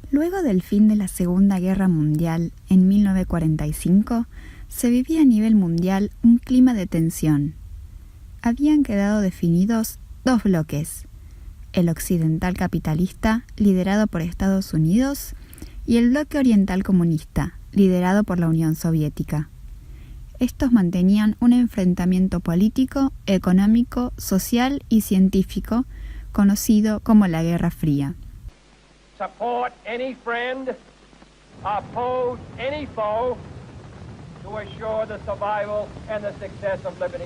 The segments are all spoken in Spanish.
Luego del fin de la Segunda Guerra Mundial, en 1945, se vivía a nivel mundial un clima de tensión. Habían quedado definidos dos bloques: el occidental capitalista, liderado por Estados Unidos, y el bloque oriental comunista, liderado por la Unión Soviética. Estos mantenían un enfrentamiento político, económico, social y científico, conocido como la Guerra Fría. Support any friend, oppose any foe, to assure the survival and the success of liberty.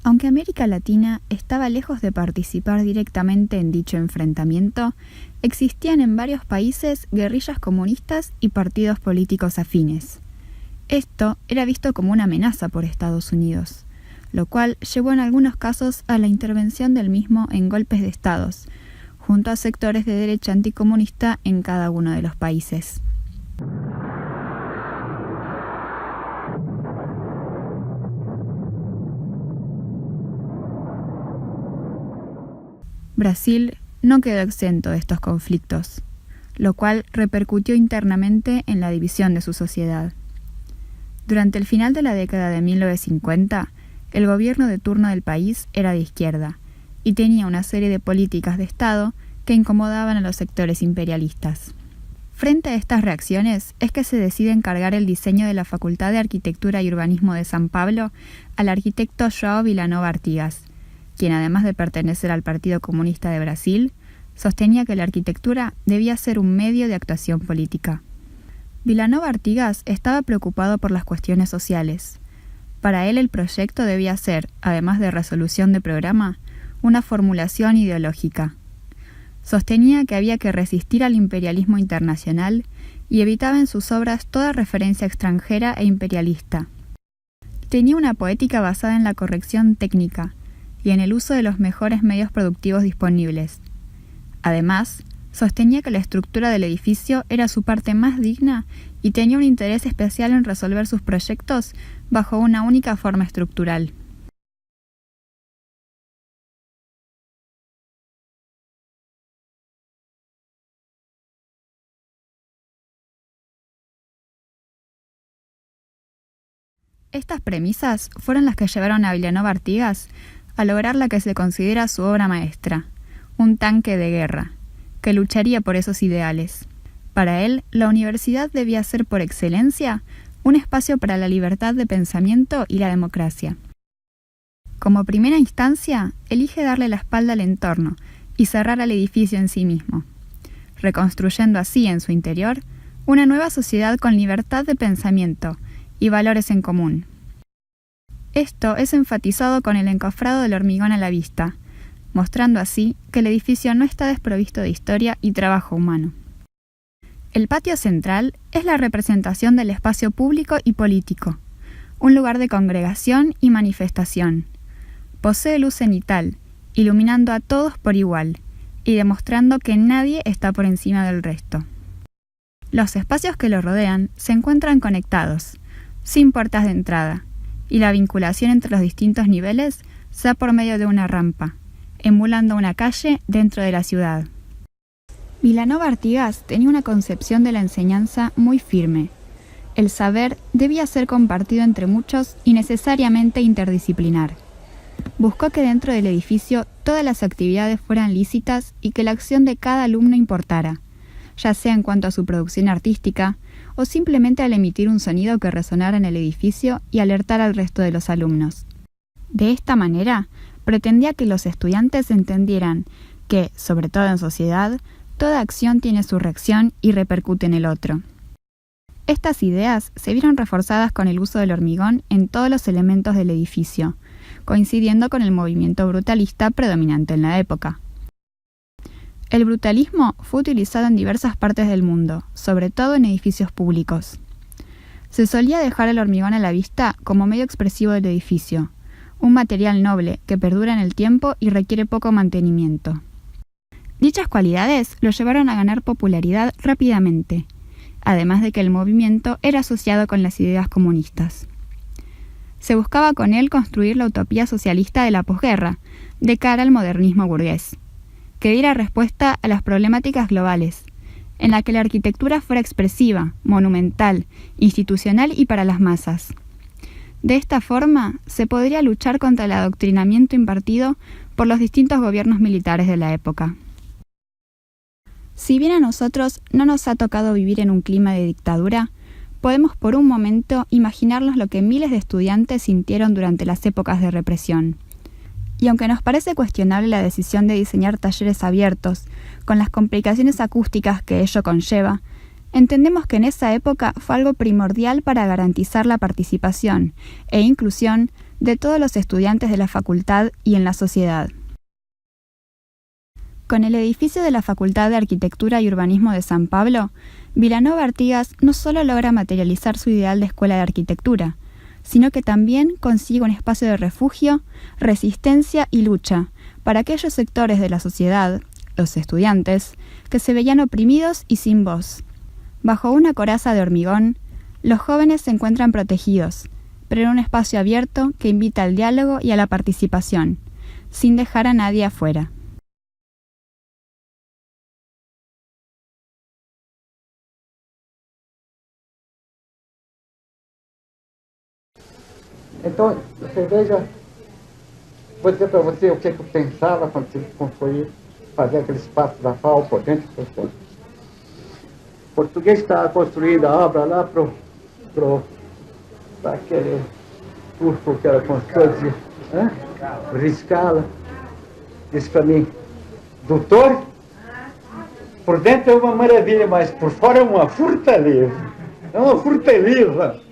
Aunque América Latina estaba lejos de participar directamente en dicho enfrentamiento, existían en varios países guerrillas comunistas y partidos políticos afines. Esto era visto como una amenaza por Estados Unidos, lo cual llevó en algunos casos a la intervención del mismo en golpes de estados, junto a sectores de derecha anticomunista en cada uno de los países. Brasil no quedó exento de estos conflictos, lo cual repercutió internamente en la división de su sociedad. Durante el final de la década de 1950, el gobierno de turno del país era de izquierda y tenía una serie de políticas de Estado que incomodaban a los sectores imperialistas. Frente a estas reacciones es que se decide encargar el diseño de la Facultad de Arquitectura y Urbanismo de San Pablo al arquitecto João Vilanova Artigas, quien, además de pertenecer al Partido Comunista de Brasil, sostenía que la arquitectura debía ser un medio de actuación política. Vilanova Artigas estaba preocupado por las cuestiones sociales. Para él el proyecto debía ser, además de resolución de programa, una formulación ideológica. Sostenía que había que resistir al imperialismo internacional y evitaba en sus obras toda referencia extranjera e imperialista. Tenía una poética basada en la corrección técnica y en el uso de los mejores medios productivos disponibles. Además, sostenía que la estructura del edificio era su parte más digna y tenía un interés especial en resolver sus proyectos bajo una única forma estructural. Estas premisas fueron las que llevaron a Vilanova Artigas a lograr la que se considera su obra maestra, un tanque de guerra, que lucharía por esos ideales. Para él, la universidad debía ser por excelencia un espacio para la libertad de pensamiento y la democracia. Como primera instancia, elige darle la espalda al entorno y cerrar al edificio en sí mismo, reconstruyendo así en su interior una nueva sociedad con libertad de pensamiento y valores en común. Esto es enfatizado con el encofrado del hormigón a la vista, mostrando así que el edificio no está desprovisto de historia y trabajo humano. El patio central es la representación del espacio público y político, un lugar de congregación y manifestación. Posee luz cenital, iluminando a todos por igual y demostrando que nadie está por encima del resto. Los espacios que lo rodean se encuentran conectados, sin puertas de entrada, y la vinculación entre los distintos niveles se da por medio de una rampa, emulando una calle dentro de la ciudad. Vilanova Artigas tenía una concepción de la enseñanza muy firme. El saber debía ser compartido entre muchos y necesariamente interdisciplinar. Buscó que dentro del edificio todas las actividades fueran lícitas y que la acción de cada alumno importara, ya sea en cuanto a su producción artística o simplemente al emitir un sonido que resonara en el edificio y alertar al resto de los alumnos. De esta manera, pretendía que los estudiantes entendieran que, sobre todo en sociedad, toda acción tiene su reacción y repercute en el otro. Estas ideas se vieron reforzadas con el uso del hormigón en todos los elementos del edificio, coincidiendo con el movimiento brutalista predominante en la época. El brutalismo fue utilizado en diversas partes del mundo, sobre todo en edificios públicos. Se solía dejar el hormigón a la vista como medio expresivo del edificio, un material noble que perdura en el tiempo y requiere poco mantenimiento. Dichas cualidades lo llevaron a ganar popularidad rápidamente, además de que el movimiento era asociado con las ideas comunistas. Se buscaba con él construir la utopía socialista de la posguerra, de cara al modernismo burgués, que diera respuesta a las problemáticas globales, en la que la arquitectura fuera expresiva, monumental, institucional y para las masas. De esta forma, se podría luchar contra el adoctrinamiento impartido por los distintos gobiernos militares de la época. Si bien a nosotros no nos ha tocado vivir en un clima de dictadura, podemos por un momento imaginarnos lo que miles de estudiantes sintieron durante las épocas de represión. Y aunque nos parece cuestionable la decisión de diseñar talleres abiertos, con las complicaciones acústicas que ello conlleva, entendemos que en esa época fue algo primordial para garantizar la participación e inclusión de todos los estudiantes de la facultad y en la sociedad. Con el edificio de la Facultad de Arquitectura y Urbanismo de San Pablo, Vilanova Artigas no solo logra materializar su ideal de escuela de arquitectura, sino que también consigue un espacio de refugio, resistencia y lucha para aquellos sectores de la sociedad, los estudiantes, que se veían oprimidos y sin voz. Bajo una coraza de hormigón, los jóvenes se encuentran protegidos, pero en un espacio abierto que invita al diálogo y a la participación, sin dejar a nadie afuera. Então, você veja, vou dizer para você o que eu pensava quando tive que construir, fazer aquele espaço da FAO por dentro do processo. O português estava construindo a obra lá para aquele turco que era construtor, dizia, Riscala, disse para mim, doutor, por dentro é uma maravilha, mas por fora é uma fortaleza. É uma fortaleza.